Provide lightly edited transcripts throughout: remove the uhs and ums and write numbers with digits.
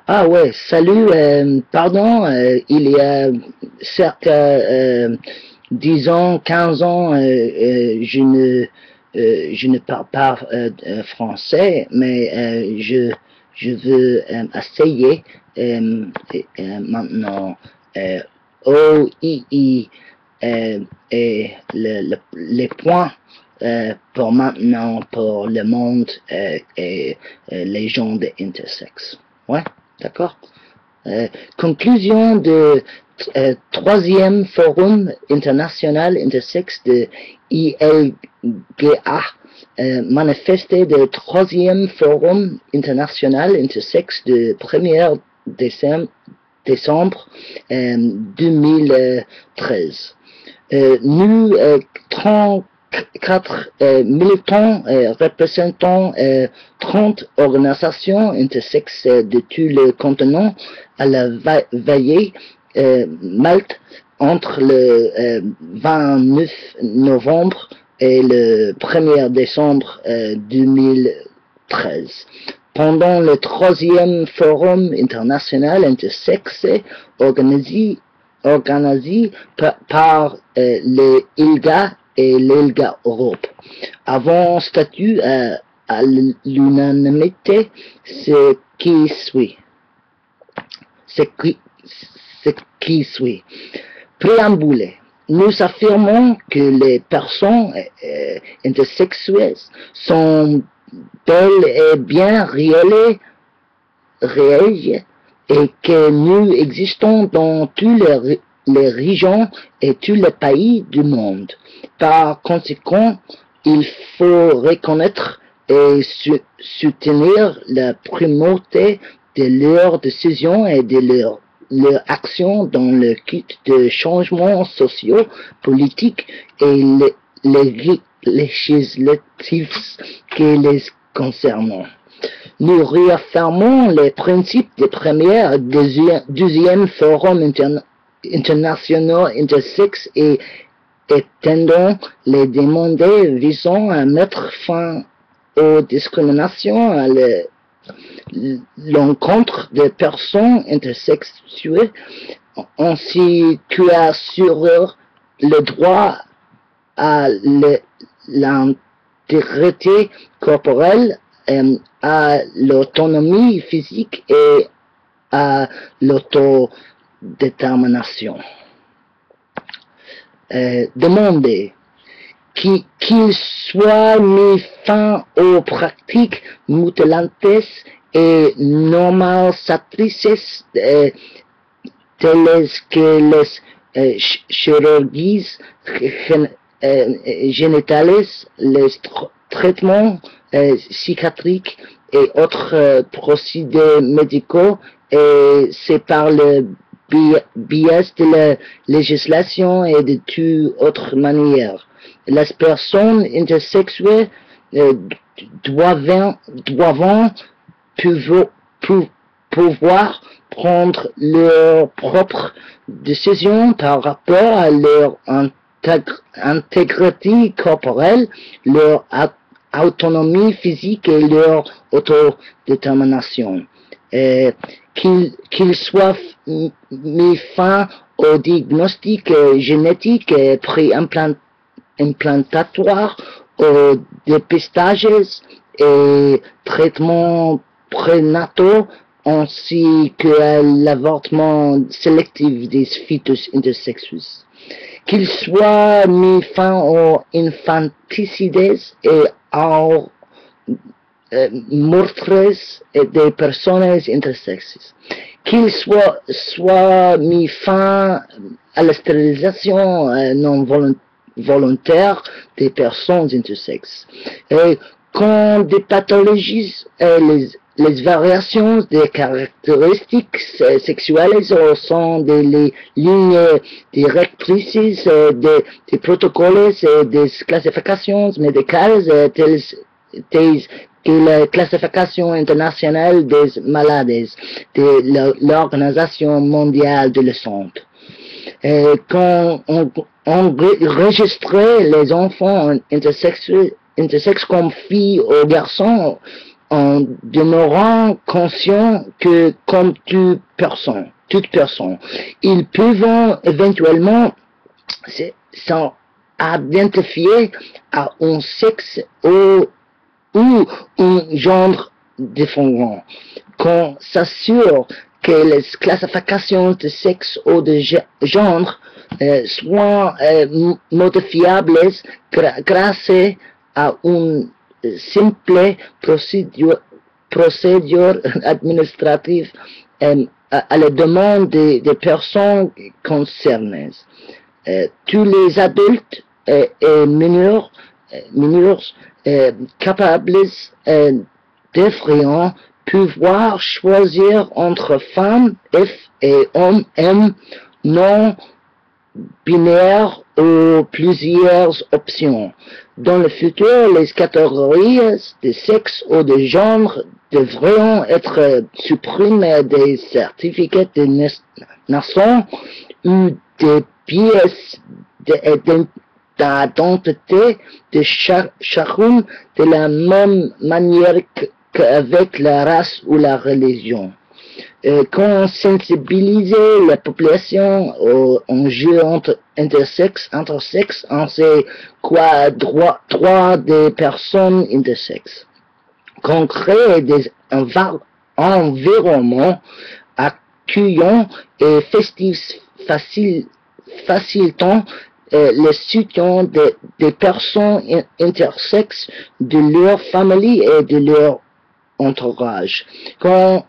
Ah ouais, salut, pardon, il y a circa 10 ans, 15 ans, je ne parle pas français, mais je veux essayer maintenant. Euh, O, I, et les points pour maintenant, pour le monde et les gens de intersexes. Ouais, d'accord. Conclusion de troisième forum international intersexe de ILGA, manifesté de troisième forum international intersexe de 1er décembre 2013. Nous, 34 militants représentant 30 organisations intersexes de tout le continent à la veillée Malte entre le 29 novembre et le 1er décembre 2013. Pendant le troisième forum international intersexe organisé par les ILGA et l'ILGA Europe. Avant statut à l'unanimité, ce qui suit. Préambule. Nous affirmons que les personnes intersexuelles sont bel et bien réelles et que nous existons dans toutes les régions et tous les pays du monde. Par conséquent, il faut reconnaître et soutenir la primauté de leurs décisions et de leur action dans le kit de changements sociaux, politiques et législatifs qui les concernent. Nous réaffirmons les principes des premiers et deuxième forums internationaux intersexes et étendons les demandes visant à mettre fin aux discriminations à l'encontre des personnes intersexuelles ainsi qu'assurer le droit à l'intégrité corporelle, à l'autonomie physique et à l'autodétermination. Demander qu'il soit mis fin aux pratiques mutilantes et normalisatrices telles que les chirurgies génitales, les traitements psychiatriques et autres procédés médicaux, et c'est par le biais de la législation et de toute autre manière. Les personnes intersexuelles doivent pouvoir prendre leurs propres décisions par rapport à leur intégrité corporelle, leur autonomie physique et leur autodétermination. Qu'il soit mis fin au diagnostic génétique et pré-implantatoire, aux dépistages et traitements prénataux, ainsi qu'à l'avortement sélectif des fœtus intersexuels. Qu'il soit mis fin aux infanticides et aux meurtres des personnes intersexes. Qu'il soit mis fin à la stérilisation non volontaire des personnes intersexes. Et quand des pathologies, les variations des caractéristiques sexuelles sont des lignes directrices des protocoles et des classifications médicales telles que la classification internationale des maladies de l'Organisation mondiale de la santé. Quand on enregistrait les enfants intersexes comme filles ou garçons, en demeurant conscient que comme toute personne, ils peuvent éventuellement s'identifier à un sexe ou un genre différent. Qu'on s'assure que les classifications de sexe ou de genre soient modifiables grâce à une simple procédure administrative à la demande des personnes concernées. Tous les adultes et mineurs capables devraient pouvoir choisir entre femmes F et hommes M non binaires ou plusieurs options. Dans le futur, les catégories de sexe ou de genre devraient être supprimées des certificats de naissance ou des pièces d'identité de chacune de la même manière qu'avec la race ou la religion. Qu'on sensibiliser la population aux enjeux intersexes, on sait quoi droit des personnes intersexes. Qu'on crée des environnements accueillants et festifs facilitant le soutien des personnes intersexes, de leur famille et de leur entourage. Qu'on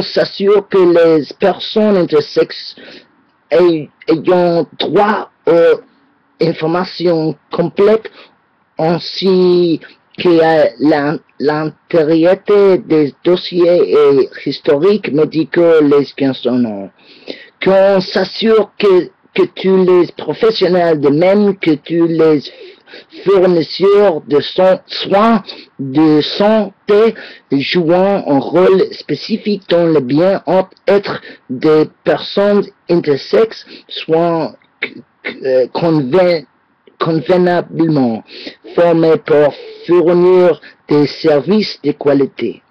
s'assure que les personnes intersexes ayant droit aux informations complètes ainsi qu'à l'intégrité des dossiers et historiques médicaux les concernant. Qu'on s'assure que tous les professionnels, de même que tous les fournisseurs de soins de santé jouant un rôle spécifique dans le bien-être des personnes intersexes soient convenablement formés pour fournir des services de qualité.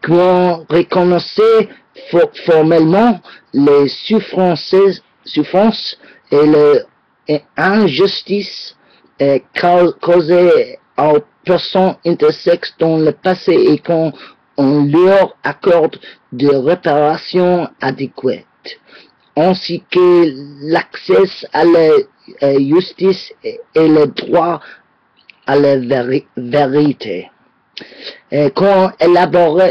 Qu'on reconnaisse formellement les souffrances et les injustices causées aux personnes intersexes dans le passé et qu'on leur accorde des réparations adéquates, ainsi que l'accès à la justice et le droit à la vérité. Qu'on élabore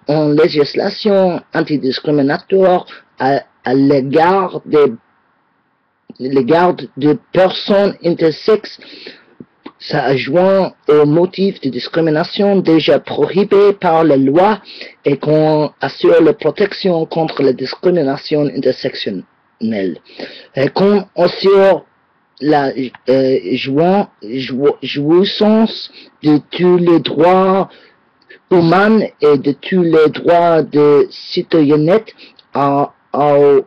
une législation antidiscriminatoire à l'égard de personnes intersexes s'adjoint aux motifs de discrimination déjà prohibés par la loi et qu'on assure la protection contre la discrimination intersectionnelle. Qu'on assure la jouissance de tous les droits humains et de tous les droits de citoyenneté aux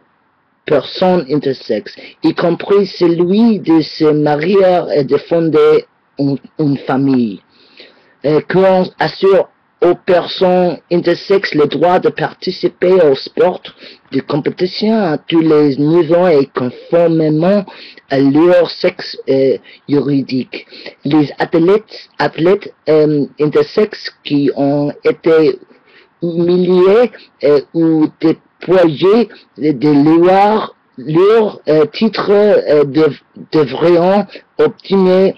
personnes intersexes, y compris celui de se marier et de fonder une famille. Qu'on assure aux personnes intersexes le droit de participer au sport de compétition à tous les niveaux et conformément à leur sexe juridique. Les athlètes intersexes qui ont été humiliés ou déployés de leur titre devraient obtenir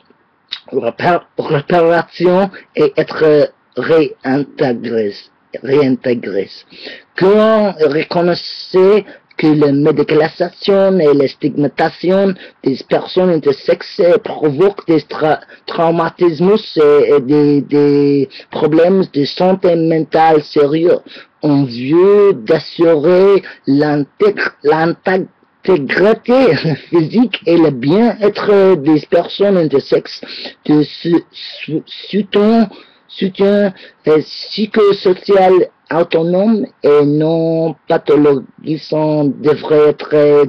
réparation et être réintégrés. Qu'on reconnaisse que la médicalisation et la stigmatisation des personnes intersexes provoquent des traumatismes et des problèmes de santé mentale sérieux en vue d'assurer l'intégrité physique et le bien-être des personnes intersexes, de soutien psychosocial autonome et non pathologisant devrait être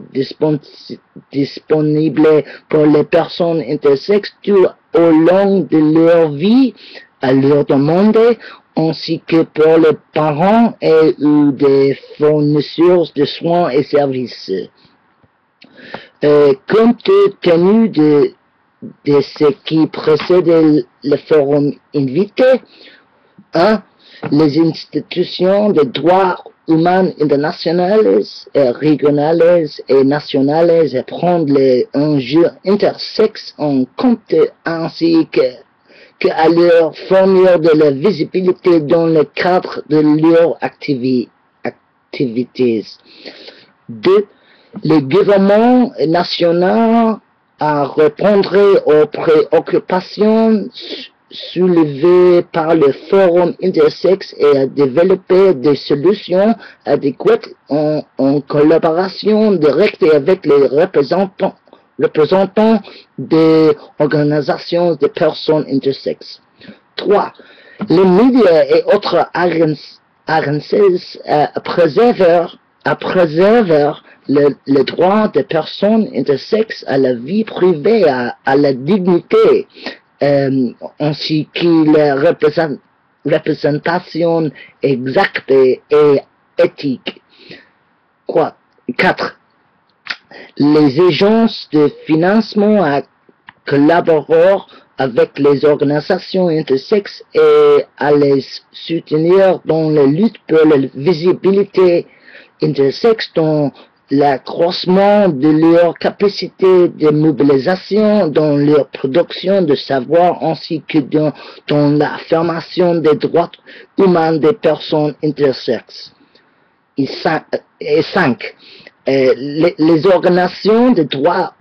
disponible pour les personnes intersexes tout au long de leur vie à leur demander, ainsi que pour les parents et ou des fournisseurs de soins et services. Compte tenu de ce qui précède le forum invité, 1. Les institutions de droits humains internationales, régionales et nationales prennent les enjeux intersexes en compte ainsi qu'à leur fournir de la visibilité dans le cadre de leurs activités. 2. Les gouvernements nationaux à répondre aux préoccupations soulevées par le Forum intersexe et à développer des solutions adéquates en collaboration directe avec les représentants des organisations de personnes intersexes. 3. Les médias et autres agences préservent le droit des personnes intersexes à la vie privée, à la dignité, ainsi que la représentation exacte et éthique. 4. Les agences de financement collaborent avec les organisations intersexes et à les soutenir dans la lutte pour la visibilité intersexe, dans l'accroissement de leur capacité de mobilisation, dans leur production de savoir, ainsi que dans l'affirmation des droits humains des personnes intersexes. Et 5. Les organisations de droits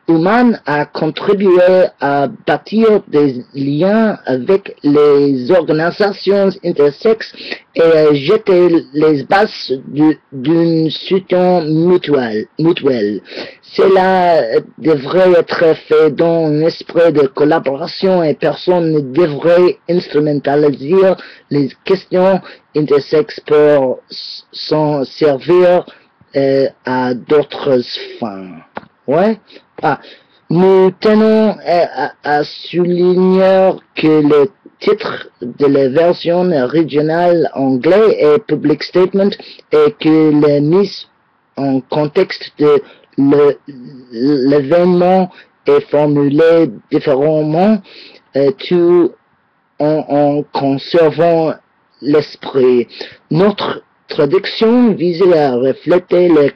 humains a contribué à bâtir des liens avec les organisations intersexes et à jeter les bases d'une soutien mutuel. Cela devrait être fait dans un esprit de collaboration et personne ne devrait instrumentaliser les questions intersexes pour s'en servir à d'autres fins. Ouais. Nous tenons à souligner que le titre de la version originale anglaise est Public Statement et que la mise en contexte de l'événement est formulée différemment, tout en conservant l'esprit. Notre traduction vise à refléter le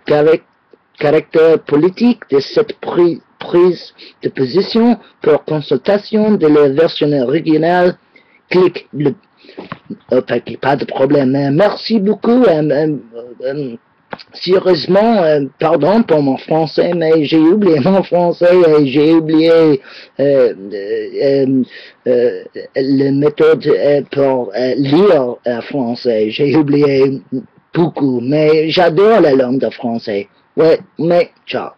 caractère politique de cette prise de position. Pour consultation de la version originale, clique le... pas de problème. Merci beaucoup. Sérieusement, pardon pour mon français, mais j'ai oublié mon français et j'ai oublié la méthode pour lire français. J'ai oublié beaucoup, mais j'adore la langue de français. Ouais, mais ciao.